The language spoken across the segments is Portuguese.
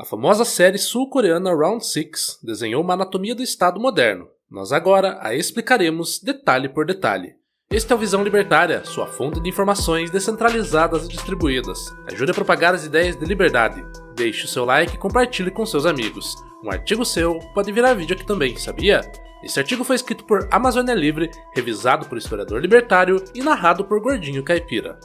A famosa série sul-coreana Round 6 desenhou uma anatomia do Estado moderno. Nós agora a explicaremos detalhe por detalhe. Este é o Visão Libertária, sua fonte de informações descentralizadas e distribuídas. Ajude a propagar as ideias de liberdade. Deixe o seu like e compartilhe com seus amigos. Um artigo seu pode virar vídeo aqui também, sabia? Esse artigo foi escrito por Amazônia Livre, revisado por historiador libertário e narrado por Gordinho Caipira.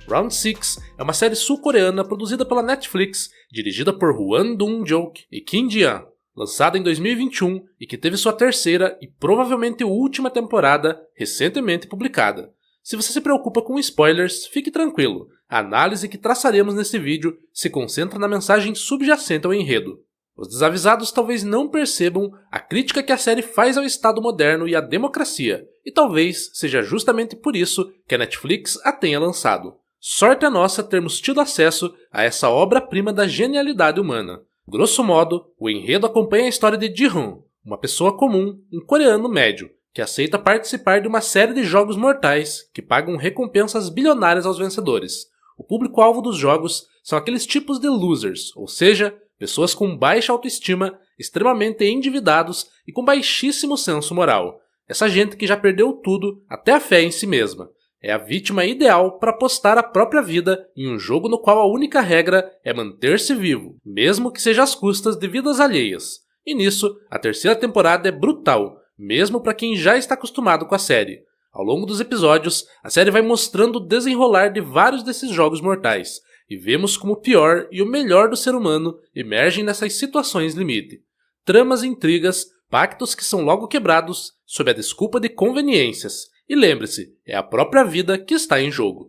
Round 6 é uma série sul-coreana produzida pela Netflix, dirigida por Hwang Dong-jook e Kim Ji-yeon, lançada em 2021 e que teve sua terceira e provavelmente última temporada recentemente publicada. Se você se preocupa com spoilers, fique tranquilo, a análise que traçaremos nesse vídeo se concentra na mensagem subjacente ao enredo. Os desavisados talvez não percebam a crítica que a série faz ao Estado moderno e à democracia, e talvez seja justamente por isso que a Netflix a tenha lançado. Sorte a nossa termos tido acesso a essa obra-prima da genialidade humana. Grosso modo, o enredo acompanha a história de Ji-hoon, uma pessoa comum, um coreano médio, que aceita participar de uma série de jogos mortais que pagam recompensas bilionárias aos vencedores. O público-alvo dos jogos são aqueles tipos de losers, ou seja, pessoas com baixa autoestima, extremamente endividados e com baixíssimo senso moral. Essa gente que já perdeu tudo, até a fé em si mesma. É a vítima ideal para apostar a própria vida em um jogo no qual a única regra é manter-se vivo, mesmo que seja às custas de vidas alheias. E nisso, a terceira temporada é brutal, mesmo para quem já está acostumado com a série. Ao longo dos episódios, a série vai mostrando o desenrolar de vários desses jogos mortais, e vemos como o pior e o melhor do ser humano emergem nessas situações limite. Tramas e intrigas, pactos que são logo quebrados, sob a desculpa de conveniências. E lembre-se, é a própria vida que está em jogo.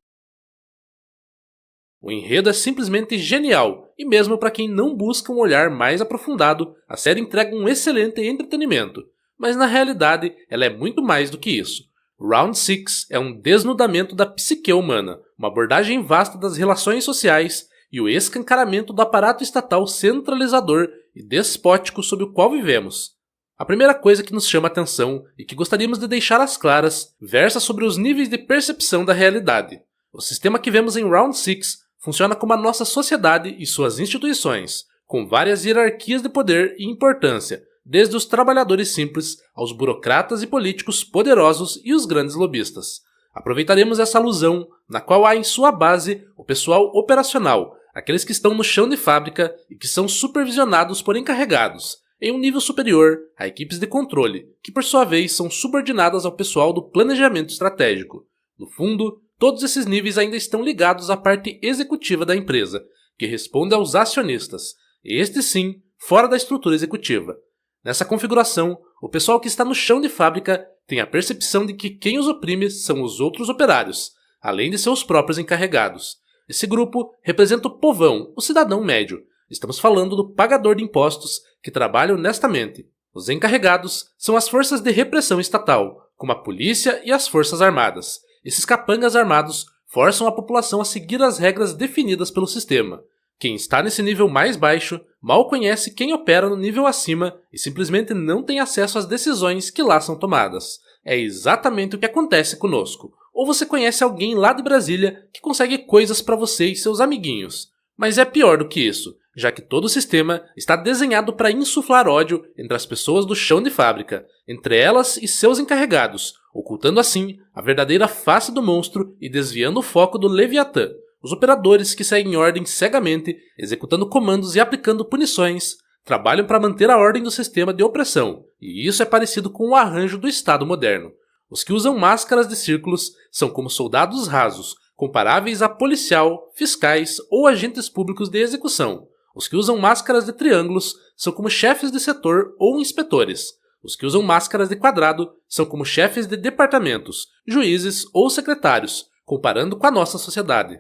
O enredo é simplesmente genial, e mesmo para quem não busca um olhar mais aprofundado, a série entrega um excelente entretenimento. Mas na realidade, ela é muito mais do que isso. Round 6 é um desnudamento da psique humana, uma abordagem vasta das relações sociais e o escancaramento do aparato estatal centralizador e despótico sob o qual vivemos. A primeira coisa que nos chama a atenção e que gostaríamos de deixar às claras versa sobre os níveis de percepção da realidade. O sistema que vemos em Round 6 funciona como a nossa sociedade e suas instituições, com várias hierarquias de poder e importância, desde os trabalhadores simples aos burocratas e políticos poderosos e os grandes lobistas. Aproveitaremos essa alusão, na qual há em sua base o pessoal operacional, aqueles que estão no chão de fábrica e que são supervisionados por encarregados, em um nível superior a equipes de controle, que por sua vez são subordinadas ao pessoal do planejamento estratégico. No fundo, todos esses níveis ainda estão ligados à parte executiva da empresa, que responde aos acionistas, este sim, fora da estrutura executiva. Nessa configuração, o pessoal que está no chão de fábrica tem a percepção de que quem os oprime são os outros operários, além de seus próprios encarregados. Esse grupo representa o povão, o cidadão médio. Estamos falando do pagador de impostos que trabalha honestamente. Os encarregados são as forças de repressão estatal, como a polícia e as forças armadas. Esses capangas armados forçam a população a seguir as regras definidas pelo sistema. Quem está nesse nível mais baixo mal conhece quem opera no nível acima e simplesmente não tem acesso às decisões que lá são tomadas. É exatamente o que acontece conosco. Ou você conhece alguém lá de Brasília que consegue coisas para você e seus amiguinhos. Mas é pior do que isso, já que todo o sistema está desenhado para insuflar ódio entre as pessoas do chão de fábrica, entre elas e seus encarregados, ocultando assim a verdadeira face do monstro e desviando o foco do Leviatã. Os operadores que seguem ordens cegamente, executando comandos e aplicando punições, trabalham para manter a ordem do sistema de opressão, e isso é parecido com o arranjo do Estado moderno. Os que usam máscaras de círculos são como soldados rasos, comparáveis a policial, fiscais ou agentes públicos de execução. Os que usam máscaras de triângulos são como chefes de setor ou inspetores. Os que usam máscaras de quadrado são como chefes de departamentos, juízes ou secretários, comparando com a nossa sociedade.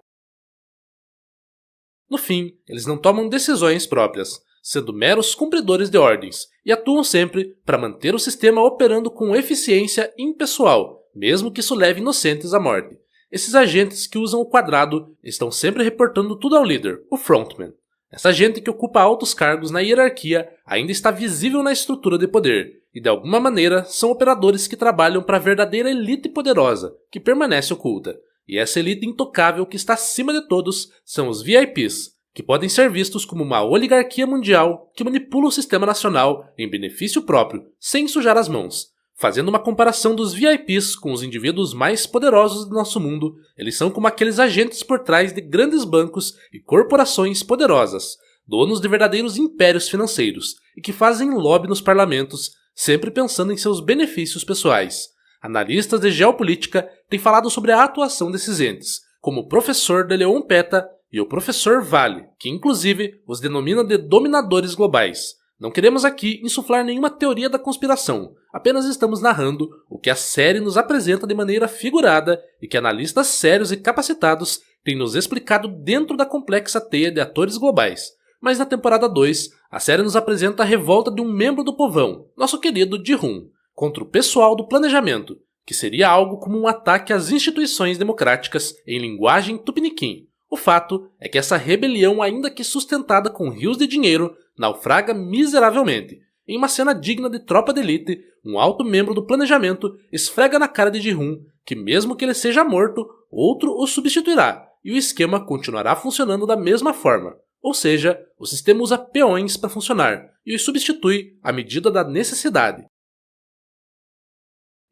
No fim, eles não tomam decisões próprias, sendo meros cumpridores de ordens, e atuam sempre para manter o sistema operando com eficiência impessoal, mesmo que isso leve inocentes à morte. Esses agentes que usam o quadrado estão sempre reportando tudo ao líder, o frontman. Essa gente que ocupa altos cargos na hierarquia ainda está visível na estrutura de poder, e de alguma maneira são operadores que trabalham para a verdadeira elite poderosa, que permanece oculta. E essa elite intocável que está acima de todos são os VIPs, que podem ser vistos como uma oligarquia mundial que manipula o sistema nacional em benefício próprio, sem sujar as mãos. Fazendo uma comparação dos VIPs com os indivíduos mais poderosos do nosso mundo, eles são como aqueles agentes por trás de grandes bancos e corporações poderosas, donos de verdadeiros impérios financeiros e que fazem lobby nos parlamentos, sempre pensando em seus benefícios pessoais. Analistas de geopolítica têm falado sobre a atuação desses entes, como o professor de Leon Peta e o professor Vale, que inclusive os denomina de dominadores globais. Não queremos aqui insuflar nenhuma teoria da conspiração, apenas estamos narrando o que a série nos apresenta de maneira figurada e que analistas sérios e capacitados têm nos explicado dentro da complexa teia de atores globais. Mas na temporada 2, a série nos apresenta a revolta de um membro do povão, nosso querido Ji-Hoon, contra o pessoal do planejamento, que seria algo como um ataque às instituições democráticas em linguagem tupiniquim. O fato é que essa rebelião, ainda que sustentada com rios de dinheiro, naufraga miseravelmente. Em uma cena digna de Tropa de Elite, um alto membro do planejamento esfrega na cara de Ji-Hoon que mesmo que ele seja morto, outro o substituirá, e o esquema continuará funcionando da mesma forma. Ou seja, o sistema usa peões para funcionar e os substitui à medida da necessidade.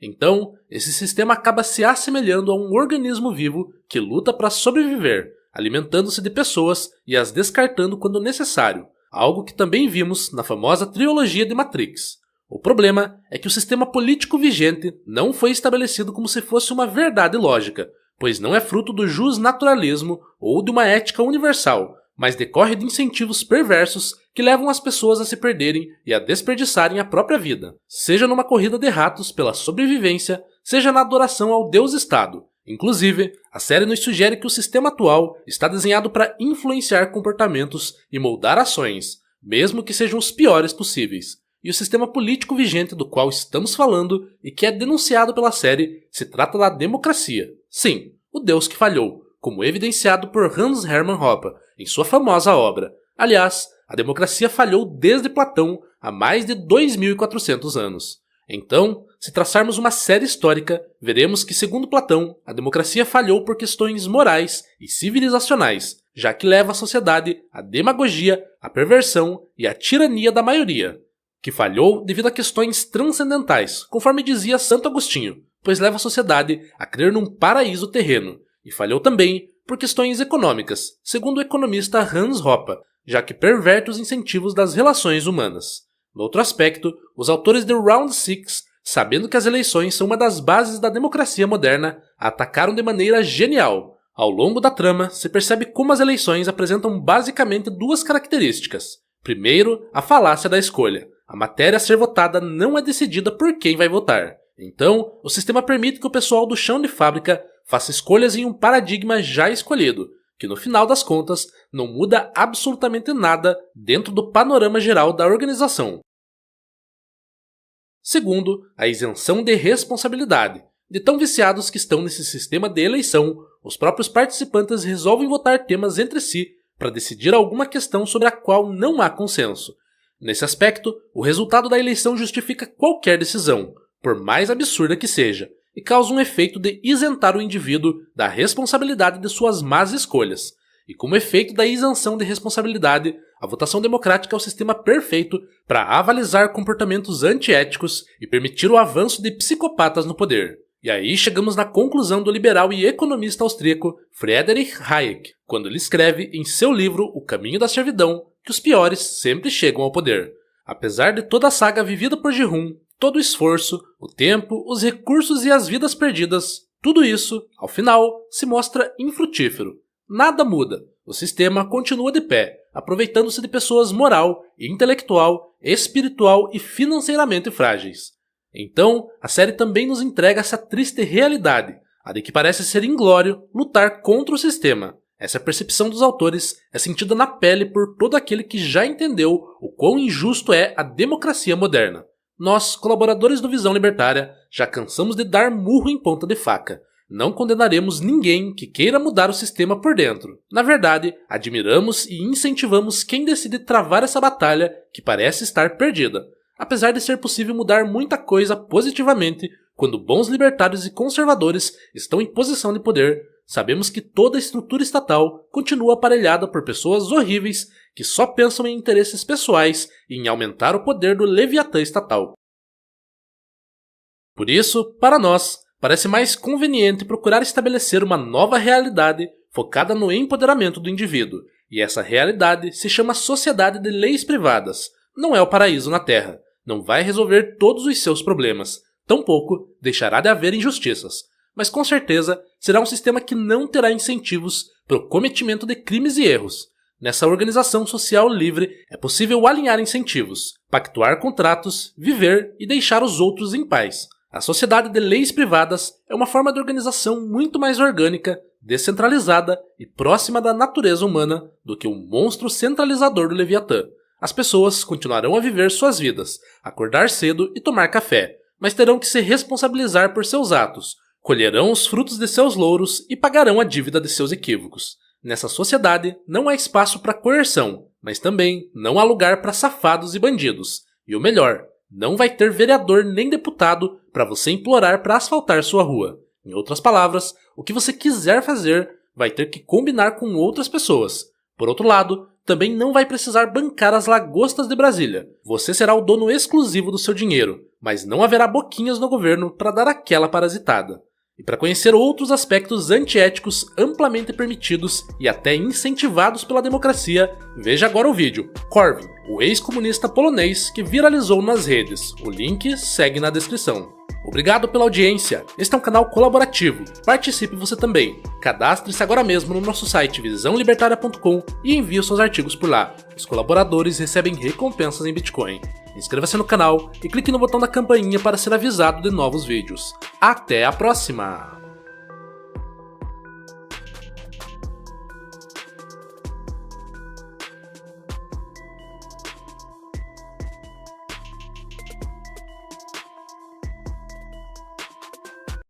Então, esse sistema acaba se assemelhando a um organismo vivo que luta para sobreviver, alimentando-se de pessoas e as descartando quando necessário, algo que também vimos na famosa trilogia de Matrix. O problema é que o sistema político vigente não foi estabelecido como se fosse uma verdade lógica, pois não é fruto do justnaturalismo ou de uma ética universal, mas decorre de incentivos perversos que levam as pessoas a se perderem e a desperdiçarem a própria vida, seja numa corrida de ratos pela sobrevivência, seja na adoração ao Deus-Estado. Inclusive, a série nos sugere que o sistema atual está desenhado para influenciar comportamentos e moldar ações, mesmo que sejam os piores possíveis. E o sistema político vigente do qual estamos falando e que é denunciado pela série se trata da democracia. Sim, o Deus que falhou, como evidenciado por Hans Hermann Hoppe em sua famosa obra. Aliás, a democracia falhou desde Platão há mais de 2.400 anos. Então, se traçarmos uma série histórica, veremos que, segundo Platão, a democracia falhou por questões morais e civilizacionais, já que leva a sociedade à demagogia, à perversão e à tirania da maioria. Que falhou devido a questões transcendentais, conforme dizia Santo Agostinho, pois leva a sociedade a crer num paraíso terreno. E falhou também por questões econômicas, segundo o economista Hans Hoppe, já que perverte os incentivos das relações humanas. No outro aspecto, os autores de Round 6, sabendo que as eleições são uma das bases da democracia moderna, a atacaram de maneira genial. Ao longo da trama, se percebe como as eleições apresentam basicamente duas características. Primeiro, a falácia da escolha. A matéria a ser votada não é decidida por quem vai votar. Então, o sistema permite que o pessoal do chão de fábrica faça escolhas em um paradigma já escolhido, que no final das contas não muda absolutamente nada dentro do panorama geral da organização. Segundo, a isenção de responsabilidade. De tão viciados que estão nesse sistema de eleição, os próprios participantes resolvem votar temas entre si para decidir alguma questão sobre a qual não há consenso. Nesse aspecto, o resultado da eleição justifica qualquer decisão, por mais absurda que seja, e causa um efeito de isentar o indivíduo da responsabilidade de suas más escolhas. E como efeito da isenção de responsabilidade, a votação democrática é o sistema perfeito para avalizar comportamentos antiéticos e permitir o avanço de psicopatas no poder. E aí chegamos na conclusão do liberal e economista austríaco Friedrich Hayek, quando ele escreve em seu livro O Caminho da Servidão que os piores sempre chegam ao poder. Apesar de toda a saga vivida por Ji-Hoon, todo o esforço, o tempo, os recursos e as vidas perdidas, tudo isso, ao final, se mostra infrutífero. Nada muda. O sistema continua de pé, aproveitando-se de pessoas moral, intelectual, espiritual e financeiramente frágeis. Então, a série também nos entrega essa triste realidade, a de que parece ser inglório lutar contra o sistema. Essa percepção dos autores é sentida na pele por todo aquele que já entendeu o quão injusto é a democracia moderna. Nós, colaboradores do Visão Libertária, já cansamos de dar murro em ponta de faca. Não condenaremos ninguém que queira mudar o sistema por dentro. Na verdade, admiramos e incentivamos quem decide travar essa batalha que parece estar perdida. Apesar de ser possível mudar muita coisa positivamente quando bons libertários e conservadores estão em posição de poder, sabemos que toda a estrutura estatal continua aparelhada por pessoas horríveis que só pensam em interesses pessoais e em aumentar o poder do Leviatã estatal. Por isso, para nós, parece mais conveniente procurar estabelecer uma nova realidade focada no empoderamento do indivíduo, e essa realidade se chama sociedade de leis privadas. Não é o paraíso na Terra, não vai resolver todos os seus problemas, tampouco deixará de haver injustiças, mas com certeza será um sistema que não terá incentivos para o cometimento de crimes e erros. Nessa organização social livre é possível alinhar incentivos, pactuar contratos, viver e deixar os outros em paz. A sociedade de leis privadas é uma forma de organização muito mais orgânica, descentralizada e próxima da natureza humana do que o monstro centralizador do Leviatã. As pessoas continuarão a viver suas vidas, acordar cedo e tomar café, mas terão que se responsabilizar por seus atos, colherão os frutos de seus louros e pagarão a dívida de seus equívocos. Nessa sociedade não há espaço para coerção, mas também não há lugar para safados e bandidos. E o melhor, não vai ter vereador nem deputado para você implorar para asfaltar sua rua. Em outras palavras, o que você quiser fazer vai ter que combinar com outras pessoas. Por outro lado, também não vai precisar bancar as lagostas de Brasília. Você será o dono exclusivo do seu dinheiro, mas não haverá boquinhas no governo para dar aquela parasitada. E para conhecer outros aspectos antiéticos amplamente permitidos e até incentivados pela democracia, veja agora o vídeo Corwin, o ex-comunista polonês que viralizou nas redes. O link segue na descrição. Obrigado pela audiência. Este é um canal colaborativo. Participe você também. Cadastre-se agora mesmo no nosso site visãolibertaria.com e envie os seus artigos por lá. Os colaboradores recebem recompensas em Bitcoin. Inscreva-se no canal e clique no botão da campainha para ser avisado de novos vídeos. Até a próxima!